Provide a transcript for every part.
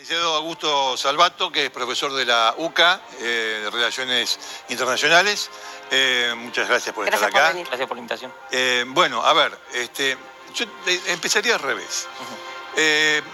Licenciado Augusto Salvato, que es profesor de la UCA, de Relaciones Internacionales. Muchas gracias por estar acá. Gracias por la invitación. Bueno, a ver, yo empezaría al revés.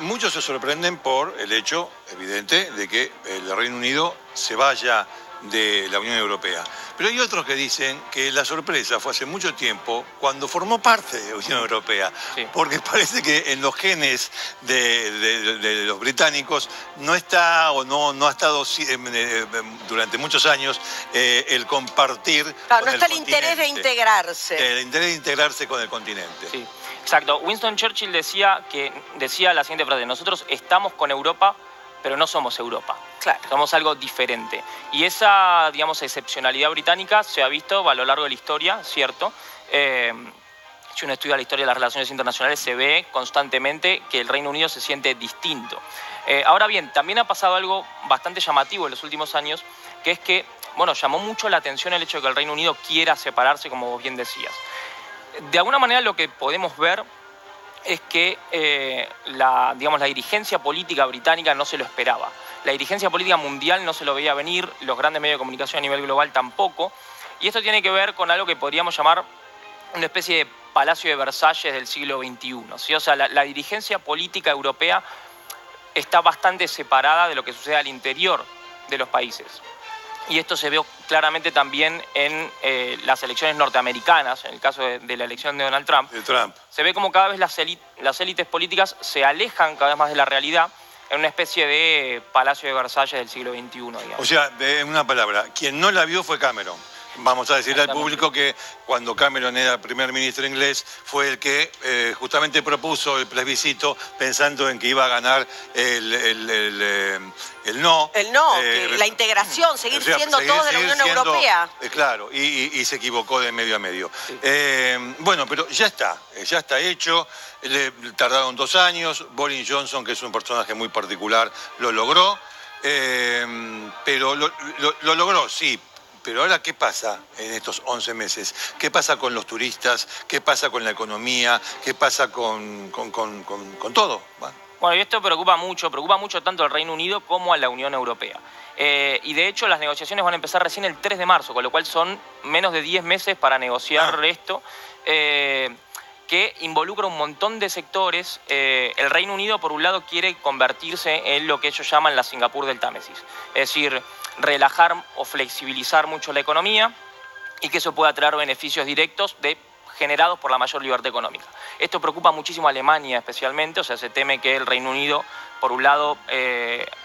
Muchos se sorprenden por el hecho evidente de que el Reino Unido se vaya de la Unión Europea. Pero hay otros que dicen que la sorpresa fue hace mucho tiempo cuando formó parte de la Unión Europea. Sí. Porque parece que en los genes de los británicos no está o no ha estado durante muchos años el compartir. Claro, no está el interés de integrarse. El interés de integrarse con el continente. Sí, exacto. Winston Churchill decía la siguiente frase: nosotros estamos con Europa, pero no somos Europa. Claro. Somos algo diferente. Y esa, digamos, excepcionalidad británica se ha visto a lo largo de la historia, ¿cierto? Si uno estudia la historia de las relaciones internacionales, se ve constantemente que el Reino Unido se siente distinto. Ahora bien, también ha pasado algo bastante llamativo en los últimos años, que es que, bueno, llamó mucho la atención el hecho de que el Reino Unido quiera separarse, como vos bien decías. De alguna manera lo que podemos ver es que la dirigencia política británica no se lo esperaba. La dirigencia política mundial no se lo veía venir, los grandes medios de comunicación a nivel global tampoco. Y esto tiene que ver con algo que podríamos llamar una especie de Palacio de Versalles del siglo XXI, ¿sí? O sea, la dirigencia política europea está bastante separada de lo que sucede al interior de los países. Y esto se ve claramente también en las elecciones norteamericanas, en el caso de la elección de Donald Trump. Se ve como cada vez las élites políticas se alejan cada vez más de la realidad en una especie de Palacio de Versalles del siglo XXI, digamos. O sea, en una palabra, quien no la vio fue Cameron. Vamos a decirle al público que cuando Cameron era primer ministro inglés fue el que justamente propuso el plebiscito pensando en que iba a ganar el no. El no, la integración, seguir siendo todos de la Unión Europea. Claro, y se equivocó de medio a medio. Sí. Bueno, pero ya está hecho. Tardaron 2 años. Boris Johnson, que es un personaje muy particular, lo logró. Pero lo logró, sí. Pero ahora, ¿qué pasa en estos 11 meses? ¿Qué pasa con los turistas? ¿Qué pasa con la economía? ¿Qué pasa con todo? Bueno, y esto preocupa mucho tanto al Reino Unido como a la Unión Europea. Y de hecho las negociaciones van a empezar recién el 3 de marzo, con lo cual son menos de 10 meses para negociar esto, que involucra un montón de sectores. El Reino Unido, por un lado, quiere convertirse en lo que ellos llaman la Singapur del Támesis. Es decir, relajar o flexibilizar mucho la economía y que eso pueda traer beneficios directos generados por la mayor libertad económica. Esto preocupa muchísimo a Alemania especialmente, o sea, se teme que el Reino Unido, por un lado,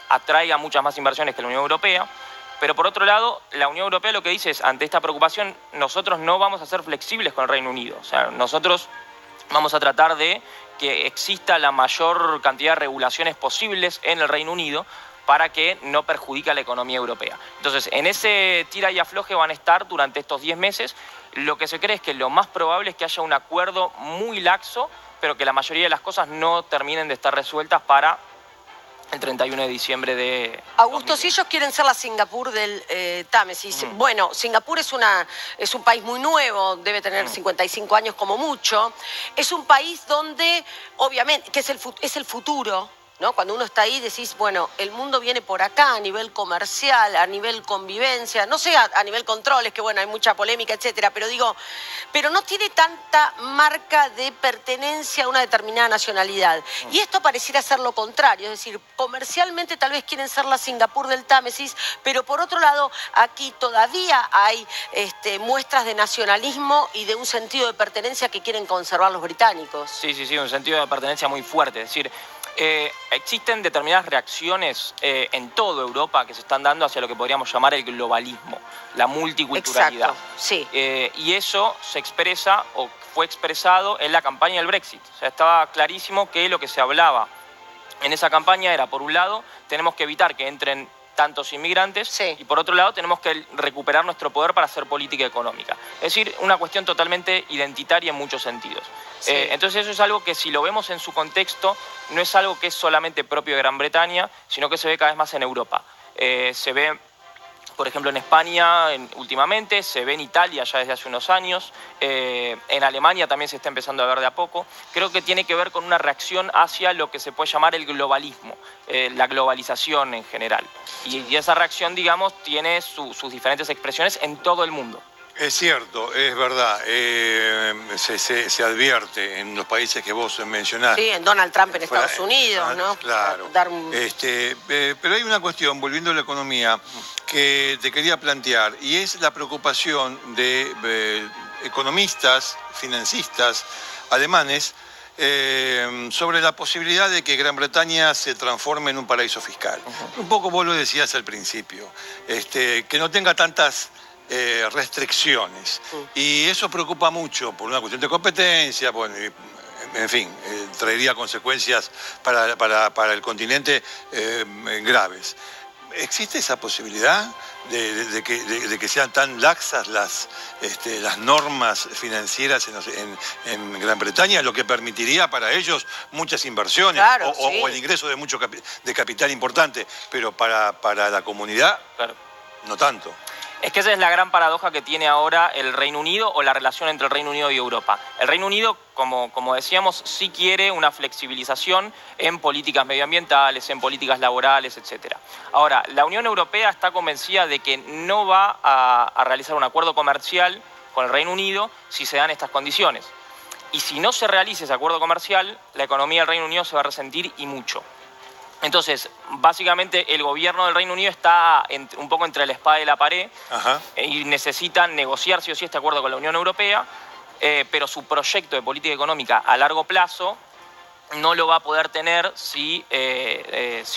atraiga muchas más inversiones que la Unión Europea, pero por otro lado, la Unión Europea lo que dice es, ante esta preocupación, nosotros no vamos a ser flexibles con el Reino Unido, o sea, nosotros vamos a tratar de que exista la mayor cantidad de regulaciones posibles en el Reino Unido para que no perjudique a la economía europea. Entonces, en ese tira y afloje van a estar durante estos 10 meses. Lo que se cree es que lo más probable es que haya un acuerdo muy laxo, pero que la mayoría de las cosas no terminen de estar resueltas para el 31 de diciembre de... Augusto, 2020. Si ellos quieren ser la Singapur del Támesis, bueno, Singapur es un país muy nuevo, debe tener 55 años como mucho. Es un país donde, obviamente, que es el futuro, ¿no? Cuando uno está ahí decís, bueno, el mundo viene por acá a nivel comercial, a nivel convivencia, no sé, a nivel controles, que bueno, hay mucha polémica, etcétera, pero digo, pero no tiene tanta marca de pertenencia a una determinada nacionalidad. Y esto pareciera ser lo contrario, es decir, comercialmente tal vez quieren ser la Singapur del Támesis, pero por otro lado, aquí todavía hay muestras de nacionalismo y de un sentido de pertenencia que quieren conservar los británicos. Sí, un sentido de pertenencia muy fuerte, es decir, existen determinadas reacciones en toda Europa que se están dando hacia lo que podríamos llamar el globalismo, la multiculturalidad. Exacto, sí. Y eso se expresa o fue expresado en la campaña del Brexit. O sea, estaba clarísimo que lo que se hablaba en esa campaña era, por un lado, tenemos que evitar que entren tantos inmigrantes y por otro lado tenemos que recuperar nuestro poder para hacer política económica. Es decir, una cuestión totalmente identitaria en muchos sentidos. Sí. Entonces eso es algo que si lo vemos en su contexto no es algo que es solamente propio de Gran Bretaña, sino que se ve cada vez más en Europa. Se ve, Por ejemplo, en España últimamente, se ve en Italia ya desde hace unos años, en Alemania también se está empezando a ver de a poco. Creo que tiene que ver con una reacción hacia lo que se puede llamar el globalismo, la globalización en general. Y esa reacción, digamos, tiene sus diferentes expresiones en todo el mundo. Es cierto, es verdad, se advierte en los países que vos mencionás. Sí, en Donald Trump en Estados Unidos, ¿no? Claro. Pero hay una cuestión, volviendo a la economía, que te quería plantear, y es la preocupación de economistas, financistas alemanes, sobre la posibilidad de que Gran Bretaña se transforme en un paraíso fiscal. Un poco vos lo decías al principio, que no tenga tantas restricciones. Y eso preocupa mucho por una cuestión de competencia, bueno, en fin, traería consecuencias para el continente graves. ¿Existe esa posibilidad de que sean tan laxas las normas financieras en Gran Bretaña, lo que permitiría para ellos muchas inversiones, claro, o el ingreso de mucho de capital importante, pero para la comunidad, claro, no tanto? Es que esa es la gran paradoja que tiene ahora el Reino Unido o la relación entre el Reino Unido y Europa. El Reino Unido, como decíamos, sí quiere una flexibilización en políticas medioambientales, en políticas laborales, etc. Ahora, la Unión Europea está convencida de que no va a realizar un acuerdo comercial con el Reino Unido si se dan estas condiciones. Y si no se realiza ese acuerdo comercial, la economía del Reino Unido se va a resentir y mucho. Entonces, básicamente el gobierno del Reino Unido está un poco entre la espada y la pared. Ajá. Y necesitan negociar sí o sí este acuerdo con la Unión Europea, pero su proyecto de política económica a largo plazo no lo va a poder tener si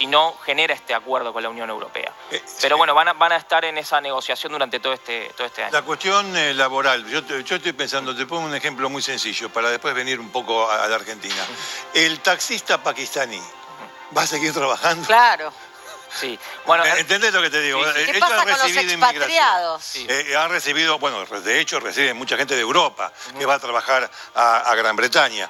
no genera este acuerdo con la Unión Europea. Pero bueno, van a estar en esa negociación durante todo este año. La cuestión laboral, yo estoy pensando, te pongo un ejemplo muy sencillo para después venir un poco a la Argentina. El taxista pakistaní, ¿va a seguir trabajando? Claro. Sí. Bueno, ¿entendés lo que te digo? Sí. ¿Qué pasa con los expatriados? Sí. Han recibido, bueno, de hecho reciben mucha gente de Europa que va a trabajar a Gran Bretaña.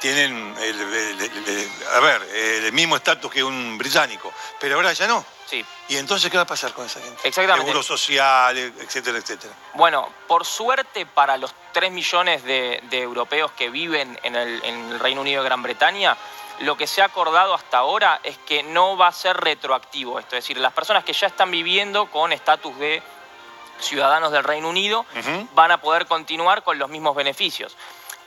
Tienen el mismo estatus que un británico, pero ahora ya no. Sí. ¿Y entonces qué va a pasar con esa gente? Exactamente. Seguro social, etcétera, etcétera. Bueno, por suerte para los 3 millones de europeos que viven en el Reino Unido de Gran Bretaña, lo que se ha acordado hasta ahora es que no va a ser retroactivo esto. Es decir, las personas que ya están viviendo con estatus de ciudadanos del Reino Unido van a poder continuar con los mismos beneficios.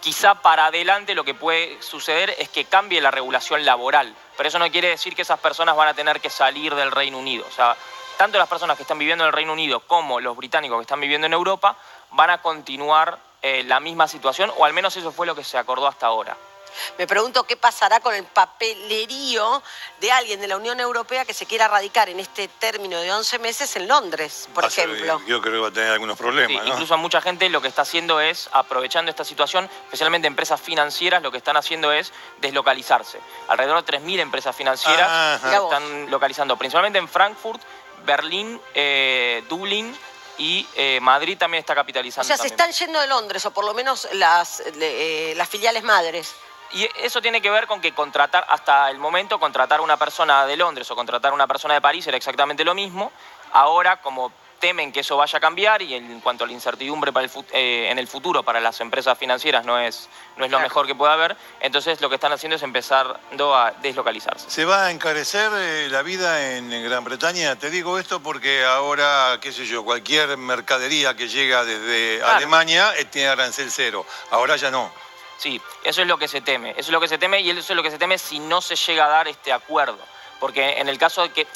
Quizá para adelante lo que puede suceder es que cambie la regulación laboral, pero eso no quiere decir que esas personas van a tener que salir del Reino Unido. O sea, tanto las personas que están viviendo en el Reino Unido como los británicos que están viviendo en Europa van a continuar la misma situación, o al menos eso fue lo que se acordó hasta ahora. Me pregunto qué pasará con el papelerío de alguien de la Unión Europea que se quiera radicar en este término de 11 meses en Londres, por ejemplo. Yo creo que va a tener algunos problemas, Sí, ¿no? incluso a mucha gente lo que está haciendo es, aprovechando esta situación, especialmente empresas financieras, lo que están haciendo es deslocalizarse. Alrededor de 3.000 empresas financieras se están localizando, principalmente en Frankfurt, Berlín, Dublín, y Madrid también está capitalizando. O sea, se están yendo de Londres, o por lo menos las filiales madres. Y eso tiene que ver con que hasta el momento, contratar a una persona de Londres o contratar a una persona de París era exactamente lo mismo. Ahora, como temen que eso vaya a cambiar, y en cuanto a la incertidumbre en el futuro para las empresas financieras no es lo mejor que pueda haber, entonces lo que están haciendo es empezando a deslocalizarse. ¿Se va a encarecer la vida en Gran Bretaña? Te digo esto porque ahora, qué sé yo, cualquier mercadería que llega desde Alemania tiene arancel cero. Ahora ya no. Sí, eso es lo que se teme. Eso es lo que se teme, y eso es lo que se teme si no se llega a dar este acuerdo. Porque en el caso de que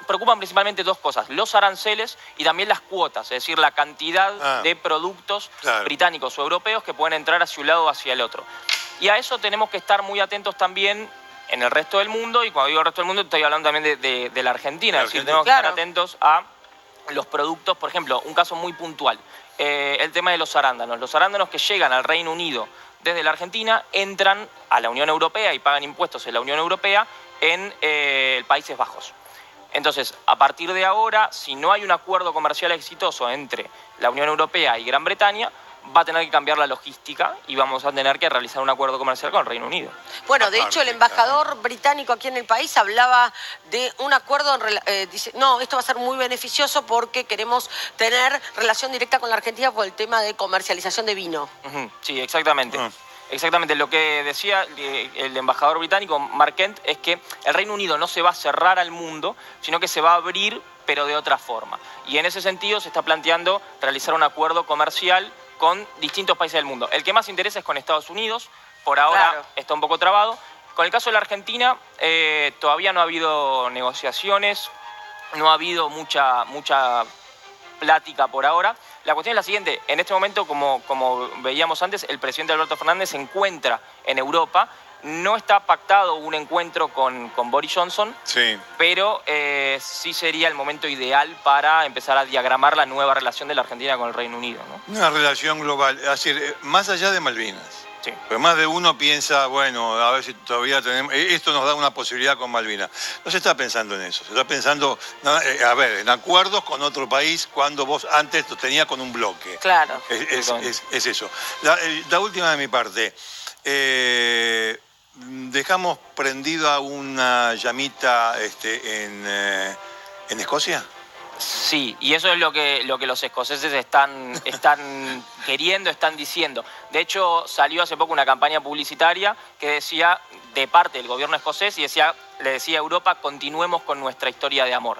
preocupan principalmente dos cosas: los aranceles y también las cuotas, es decir, la cantidad de productos británicos o europeos que pueden entrar hacia un lado o hacia el otro. Y a eso tenemos que estar muy atentos también en el resto del mundo, y cuando digo el resto del mundo estoy hablando también de la Argentina. Es decir, tenemos que estar atentos a los productos. Por ejemplo, un caso muy puntual, el tema de los arándanos. Los arándanos que llegan al Reino Unido desde la Argentina entran a la Unión Europea y pagan impuestos en la Unión Europea en Países Bajos. Entonces, a partir de ahora, si no hay un acuerdo comercial exitoso entre la Unión Europea y Gran Bretaña, va a tener que cambiar la logística y vamos a tener que realizar un acuerdo comercial con el Reino Unido. Bueno, de hecho, el embajador británico aquí en el país hablaba de un acuerdo, dice, no, esto va a ser muy beneficioso porque queremos tener relación directa con la Argentina por el tema de comercialización de vino. Sí, exactamente. Exactamente, lo que decía el embajador británico, Mark Kent, es que el Reino Unido no se va a cerrar al mundo, sino que se va a abrir, pero de otra forma. Y en ese sentido se está planteando realizar un acuerdo comercial con distintos países del mundo. El que más interesa es con Estados Unidos, por ahora está un poco trabado. Con el caso de la Argentina, todavía no ha habido negociaciones, no ha habido mucha plática por ahora. La cuestión es la siguiente, en este momento, como veíamos antes, el presidente Alberto Fernández se encuentra en Europa, no está pactado un encuentro con Boris Johnson, pero sí sería el momento ideal para empezar a diagramar la nueva relación de la Argentina con el Reino Unido, ¿no? Una relación global, es decir, más allá de Malvinas. Sí. Pero más de uno piensa, bueno, a ver si todavía tenemos... Esto nos da una posibilidad con Malvinas. No se está pensando en eso. Se está pensando, a ver, en acuerdos con otro país cuando vos antes lo tenías con un bloque. Claro. Es eso. La última de mi parte. ¿Dejamos prendida una llamita en Escocia? Sí, y eso es lo que los escoceses están queriendo, están diciendo. De hecho, salió hace poco una campaña publicitaria que decía, de parte del gobierno escocés, y le decía a Europa, continuemos con nuestra historia de amor.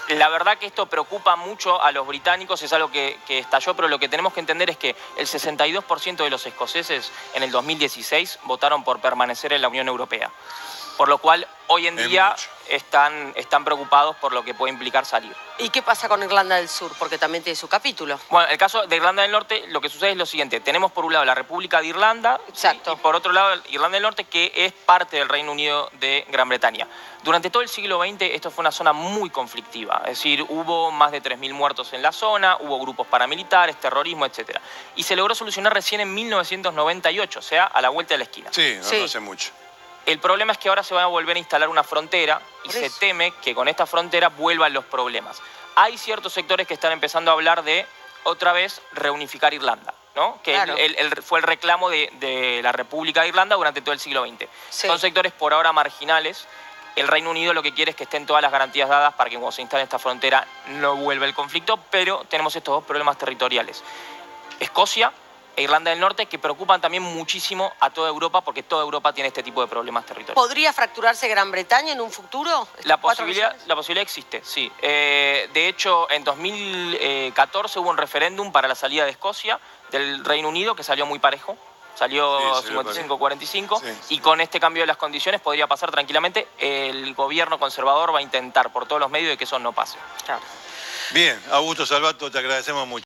La verdad que esto preocupa mucho a los británicos, es algo que estalló, pero lo que tenemos que entender es que el 62% de los escoceses en el 2016 votaron por permanecer en la Unión Europea. Por lo cual, hoy en día están preocupados por lo que puede implicar salir. ¿Y qué pasa con Irlanda del Sur? Porque también tiene su capítulo. Bueno, el caso de Irlanda del Norte, lo que sucede es lo siguiente. Tenemos por un lado la República de Irlanda, exacto, y por otro lado Irlanda del Norte, que es parte del Reino Unido de Gran Bretaña. Durante todo el siglo XX esto fue una zona muy conflictiva. Es decir, hubo más de 3.000 muertos en la zona, hubo grupos paramilitares, terrorismo, etc. Y se logró solucionar recién en 1998, o sea, a la vuelta de la esquina. Sí, no hace mucho. El problema es que ahora se va a volver a instalar una frontera y se teme que con esta frontera vuelvan los problemas. Hay ciertos sectores que están empezando a hablar de, otra vez, reunificar Irlanda, ¿no? Que fue el reclamo de la República de Irlanda durante todo el siglo XX. Sí. Son sectores por ahora marginales. El Reino Unido lo que quiere es que estén todas las garantías dadas para que cuando se instale esta frontera no vuelva el conflicto, pero tenemos estos dos problemas territoriales. Escocia e Irlanda del Norte, que preocupan también muchísimo a toda Europa, porque toda Europa tiene este tipo de problemas territoriales. ¿Podría fracturarse Gran Bretaña en un futuro? La posibilidad existe, sí. De hecho, en 2014 hubo un referéndum para la salida de Escocia del Reino Unido, que salió muy parejo. Salió 55-45, y con este cambio de las condiciones podría pasar tranquilamente. El gobierno conservador va a intentar por todos los medios de que eso no pase. Bien, Augusto Salvato, te agradecemos mucho.